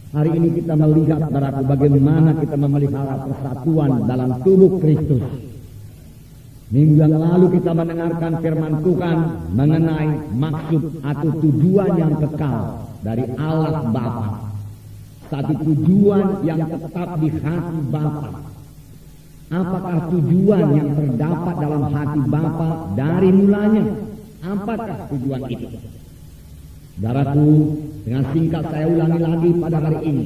Hari ini kita melihat saudaraku bagaimana kita memelihara persatuan dalam tubuh Kristus. Minggu yang lalu kita mendengarkan firman Tuhan mengenai maksud atau tujuan yang kekal dari Allah Bapa. Satu tujuan yang tetap di hati Bapa. Apakah tujuan yang terdapat dalam hati Bapa dari mulanya? Apakah tujuan itu? Saudaraku, dengan singkat saya ulangi lagi pada hari ini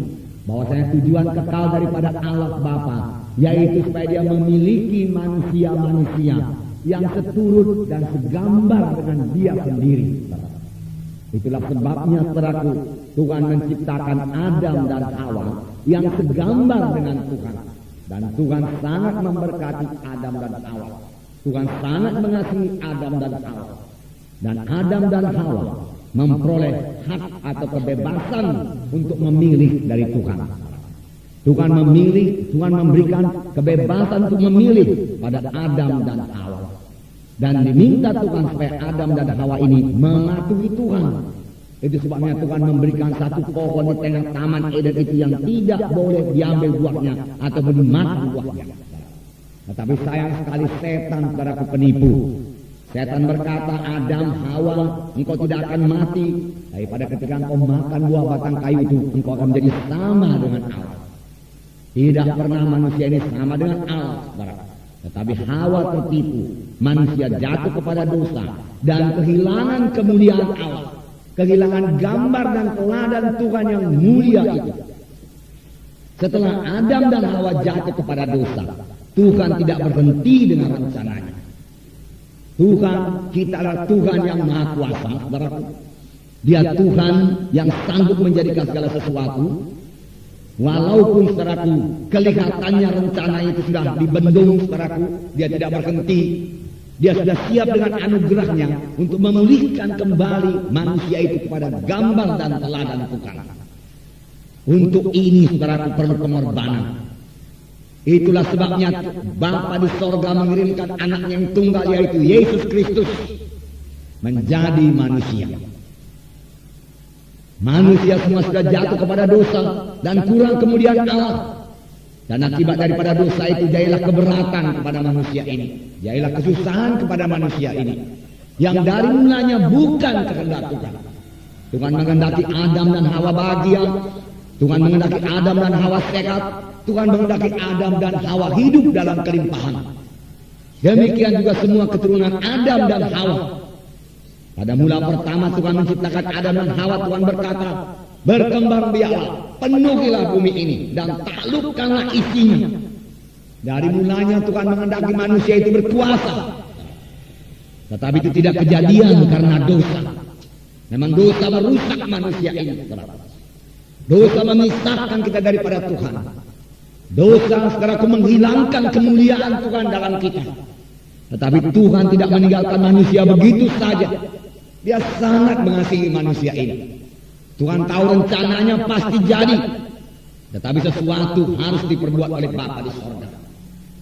bahwasanya tujuan kekal daripada Allah Bapa yaitu supaya Dia memiliki manusia-manusia yang seturut dan segambar dengan Dia sendiri. Itulah sebabnya saudaraku, Tuhan menciptakan Adam dan Hawa yang segambar dengan Tuhan. Dan Tuhan sangat memberkati Adam dan Hawa. Tuhan sangat mengasihi Adam dan Hawa. Dan Adam dan Hawa memperoleh hak atau kebebasan untuk memilih dari Tuhan. Tuhan memilih, Tuhan memberikan kebebasan untuk memilih pada Adam dan Hawa. Dan diminta Tuhan supaya Adam dan Hawa ini mematuhi Tuhan. Itu sebabnya Tuhan memberikan satu pohon di tengah taman Eden itu yang tidak boleh diambil buahnya atau dimakan buahnya. Tetapi sayang sekali setan, saudaraku, penipu. Setan berkata, Adam, Hawa, engkau tidak akan mati daripada ketika engkau makan buah batang kayu itu, engkau akan menjadi sama dengan Allah. Tidak pernah manusia ini sama dengan Allah, saudara. Tetapi Hawa tertipu, manusia jatuh kepada dosa dan kehilangan kemuliaan Allah, kehilangan gambar dan teladan Tuhan yang mulia itu. Setelah Adam dan Hawa jatuh kepada dosa, Tuhan tidak berhenti dengan rencananya. Tuhan, kita adalah Tuhan yang Maha Kuasa, saudaraku. Dia Tuhan yang sanggup menjadikan segala sesuatu. Walaupun, saudaraku, kelihatannya rencana itu sudah dibendung, saudaraku, Dia tidak berhenti. Dia sudah siap dengan anugerahnya untuk memulihkan kembali manusia itu kepada gambar dan teladan Tuhan. Untuk ini, saudaraku, perlu pengorbanan. Itulah sebabnya Bapa di sorga mengirimkan anaknya yang tunggal yaitu Yesus Kristus menjadi manusia. Manusia semua sudah jatuh kepada dosa dan kurang kemuliaan Allah. Dan akibat daripada dosa itu jadilah keberatan kepada manusia ini. Jadilah kesusahan kepada manusia ini. Yang dari mulanya bukan kehendak Tuhan. Tuhan menghendaki Adam dan Hawa bahagia. Tuhan menghendaki Adam dan Hawa sehat. Tuhan menghendaki Adam dan Hawa hidup dalam kelimpahan. Demikian juga semua keturunan Adam dan Hawa. Pada mula pertama Tuhan menciptakan Adam dan Hawa, Tuhan berkata, berkembang biaklah, penuhilah bumi ini, dan taklukkanlah isinya. Dari mulanya Tuhan menghendaki manusia itu berkuasa. Tetapi itu tidak kejadian karena dosa. Memang dosa merusak manusia ini. Dosa memisahkan kita daripada Tuhan. Dosa saudaraku menghilangkan kemuliaan Tuhan dalam kita. Tetapi Tuhan tidak meninggalkan manusia begitu saja. Dia sangat mengasihi manusia ini. Tuhan tahu rencananya pasti jadi. Tetapi sesuatu harus diperbuat oleh Bapa di sorga,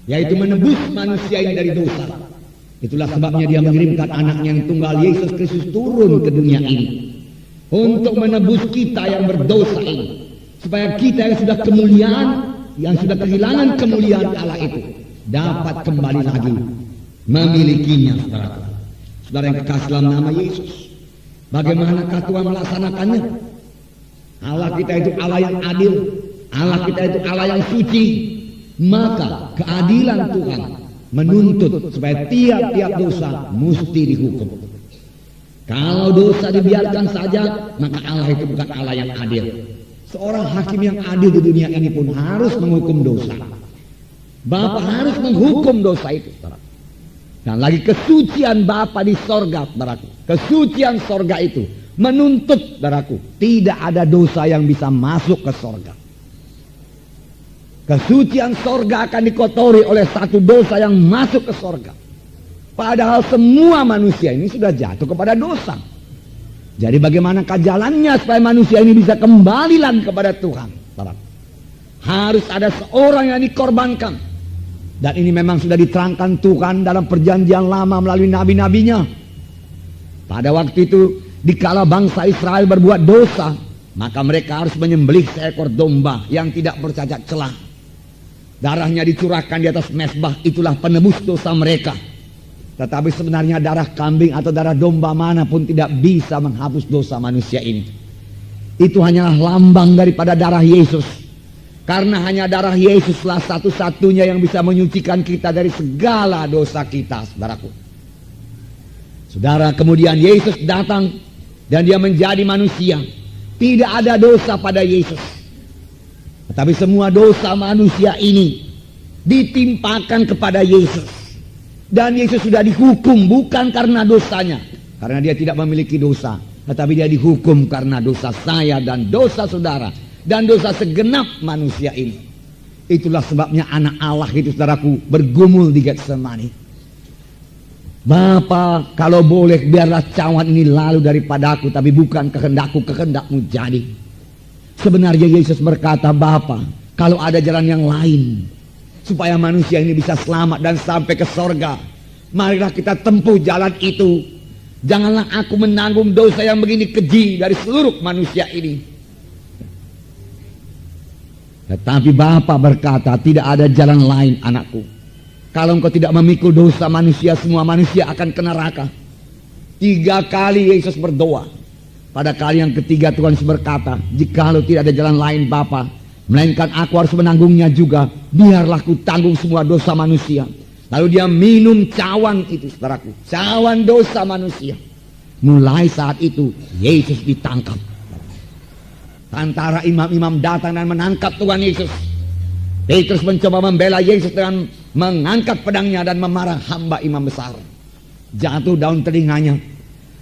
yaitu menebus manusia ini dari dosa. Itulah sebabnya Dia mengirimkan anaknya yang tunggal Yesus Kristus turun ke dunia ini untuk menebus kita yang berdosa ini, supaya kita yang sudah kemuliaan, yang sudah kehilangan kemuliaan Allah itu dapat kembali lagi memilikinya. Saudara yang kekasih dalam nama Yesus, bagaimanakah Tuhan melaksanakannya? Allah kita itu Allah yang adil, Allah kita itu Allah yang suci. Maka keadilan Tuhan menuntut supaya tiap-tiap dosa mesti dihukum. Kalau dosa dibiarkan saja, maka Allah itu bukan Allah yang adil. Seorang hakim yang adil di dunia ini pun harus menghukum dosa. Bapa harus menghukum dosa itu. Dan lagi kesucian Bapa di sorga, saudaraku. Kesucian sorga itu menuntut, saudaraku, tidak ada dosa yang bisa masuk ke sorga. Kesucian sorga akan dikotori oleh satu dosa yang masuk ke sorga. Padahal semua manusia ini sudah jatuh kepada dosa. Jadi bagaimanakah jalannya supaya manusia ini bisa kembali lagi kepada Tuhan? Harus ada seorang yang dikorbankan. Dan ini memang sudah diterangkan Tuhan dalam perjanjian lama melalui nabi-nabinya. Pada waktu itu, dikala bangsa Israel berbuat dosa, maka mereka harus menyembelih seekor domba yang tidak bercacat celah. Darahnya dicurahkan di atas mezbah, itulah penebus dosa mereka. Tetapi sebenarnya darah kambing atau darah domba manapun tidak bisa menghapus dosa manusia ini. Itu hanyalah lambang daripada darah Yesus. Karena hanya darah Yesuslah satu-satunya yang bisa menyucikan kita dari segala dosa kita, saudaraku. Saudara, kemudian Yesus datang dan dia menjadi manusia. Tidak ada dosa pada Yesus. Tetapi semua dosa manusia ini ditimpakan kepada Yesus. Dan Yesus sudah dihukum bukan karena dosanya. Karena dia tidak memiliki dosa. Tetapi dia dihukum karena dosa saya dan dosa saudara. Dan dosa segenap manusia ini. Itulah sebabnya anak Allah itu, saudaraku, bergumul di Getsemani. Bapa, kalau boleh biarlah cawan ini lalu daripadaku, tapi bukan kehendakku, kehendakmu jadi. Sebenarnya Yesus berkata, Bapa, kalau ada jalan yang lain supaya manusia ini bisa selamat dan sampai ke sorga, marilah kita tempuh jalan itu. Janganlah aku menanggung dosa yang begini keji dari seluruh manusia ini. Tetapi Bapa berkata, tidak ada jalan lain, anakku. Kalau engkau tidak memikul dosa manusia, semua manusia akan ke neraka. 3 kali Yesus berdoa. Pada kali yang ketiga Tuhan berkata, jikalau tidak ada jalan lain Bapa, melainkan aku harus menanggungnya juga, biarlah ku tanggung semua dosa manusia. Lalu dia minum cawan itu, saudaraku, cawan dosa manusia. Mulai saat itu Yesus ditangkap. Tentara imam-imam datang dan menangkap Tuhan Yesus. Petrus mencoba membela Yesus dengan mengangkat pedangnya dan memarah hamba imam besar. Jatuh daun telinganya.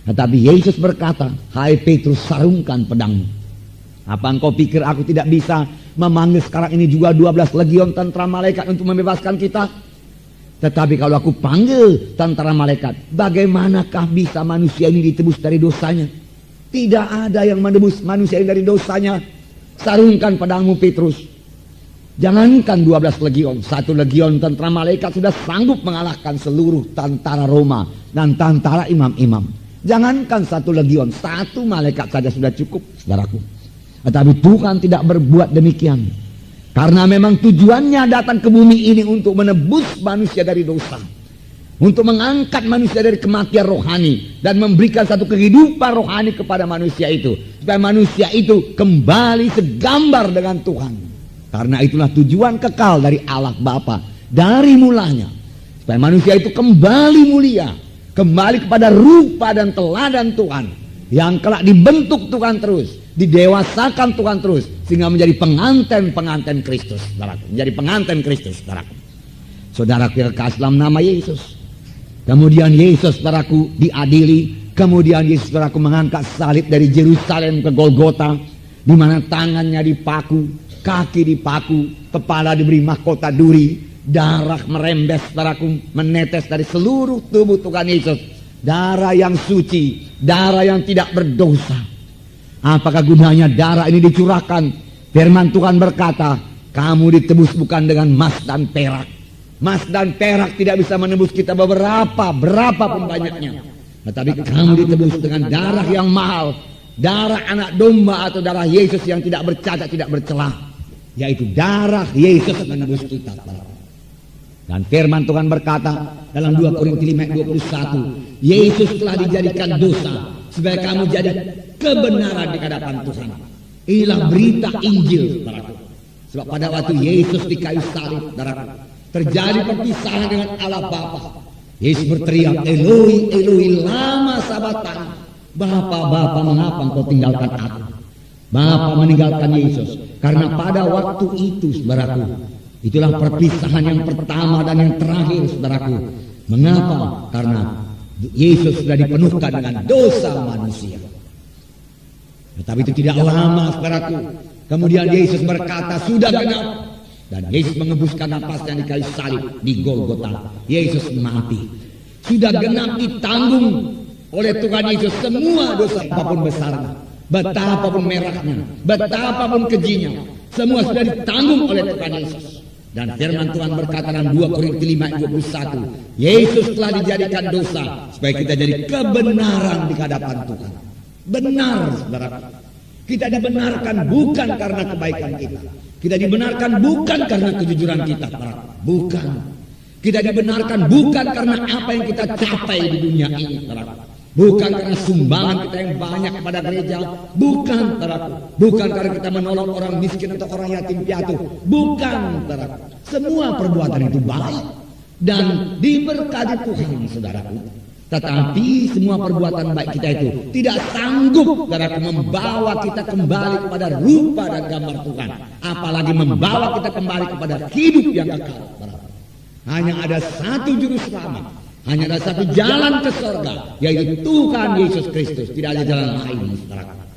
Tetapi Yesus berkata, hai Petrus, sarungkan pedangmu. Apa engkau pikir aku tidak bisa memanggil sekarang ini juga 12 legion tentara malaikat untuk membebaskan kita? Tetapi kalau aku panggil tentara malaikat, bagaimanakah bisa manusia ini ditebus dari dosanya? Tidak ada yang menebus manusia ini dari dosanya. Sarungkan pedangmu, Petrus. Jangankan 12 legion, 1 legion tentara malaikat sudah sanggup mengalahkan seluruh tentara Roma dan tentara imam-imam. Jangankan 1 legion, 1 malaikat saja sudah cukup, saudaraku. Tetapi Tuhan tidak berbuat demikian. Karena memang tujuannya datang ke bumi ini untuk menebus manusia dari dosa. Untuk mengangkat manusia dari kematian rohani. Dan memberikan satu kehidupan rohani kepada manusia itu. Supaya manusia itu kembali segambar dengan Tuhan. Karena itulah tujuan kekal dari Allah Bapa dari mulanya. Supaya manusia itu kembali mulia. Kembali kepada rupa dan teladan Tuhan. Yang kelak dibentuk Tuhan terus. Didewasakan Tuhan terus. Sehingga menjadi pengantin-pengantin Kristus. Menjadi pengantin Kristus. Saudara kekasih dalam nama Yesus. Kemudian Yesus, saudaraku, diadili. Kemudian Yesus, saudaraku, mengangkat salib dari Yerusalem ke Golgota. Di mana tangannya dipaku, kaki dipaku, kepala diberi mahkota duri, darah merembes, saudaraku, menetes dari seluruh tubuh Tuhan Yesus. Darah yang suci, darah yang tidak berdosa. Apakah gunanya darah ini dicurahkan? Firman Tuhan berkata, kamu ditebus bukan dengan emas dan perak. Emas dan perak tidak bisa menebus kita berapapun banyaknya. Tetapi kamu ditebus dengan darah yang mahal, darah anak domba atau darah Yesus yang tidak bercacat, tidak bercelah, yaitu darah Yesus menebus kita. Dan firman Tuhan berkata dalam 2 Korintus 5:21, Yesus telah dijadikan dosa supaya kamu jadi kebenaran di hadapan Tuhan. Inilah berita Injil, saudaraku. Sebab pada waktu Yesus di kayu salib, saudaraku, terjadi perpisahan dengan Allah Bapa. Yesus berteriak, Eloi, Eloi, lama sabachthani. Bapa, mengapa engkau tinggalkan aku? Bapa meninggalkan Yesus. Karena pada waktu itu, saudaraku, itulah perpisahan yang pertama dan yang terakhir, saudaraku. Mengapa? Karena Yesus sudah dipenuhkan dengan dosa manusia. Tetapi itu tidak lama, saudaraku. Kemudian Yesus berkata, sudah genap. Dan Yesus mengembuskan napasnya di kayu salib di Golgota. Yesus mati. Sudah genap ditanggung oleh Tuhan Yesus semua dosa, apapun besarnya, betapapun merahnya, betapapun kejinya, semua sudah ditanggung oleh Tuhan Yesus. Dan firman Tuhan berkata dalam 2 Korintus 5:21, Yesus telah dijadikan dosa supaya kita jadi kebenaran di hadapan Tuhan. Benar, saudara. Kita dibenarkan bukan karena kebaikan kita. Kita dibenarkan bukan karena kejujuran kita, saudaraku. Bukan. Kita dibenarkan bukan karena apa yang kita capai di dunia ini, saudaraku. Bukan karena sumbangan kita yang banyak kepada gereja. Bukan, saudaraku. Bukan karena kita menolong orang miskin atau orang yatim piatu. Bukan, saudaraku. Semua perbuatan itu baik dan diberkati Tuhan, saudaraku. Tetapi semua perbuatan baik kita itu tidak sanggup, saudaraku, membawa kita kembali kepada rupa dan gambar Tuhan. Apalagi membawa kita kembali kepada hidup yang kekal, saudaraku. Hanya ada satu juru selamat, hanya ada satu jalan ke surga, yaitu Tuhan Yesus Kristus. Tidak ada jalan lain, saudaraku.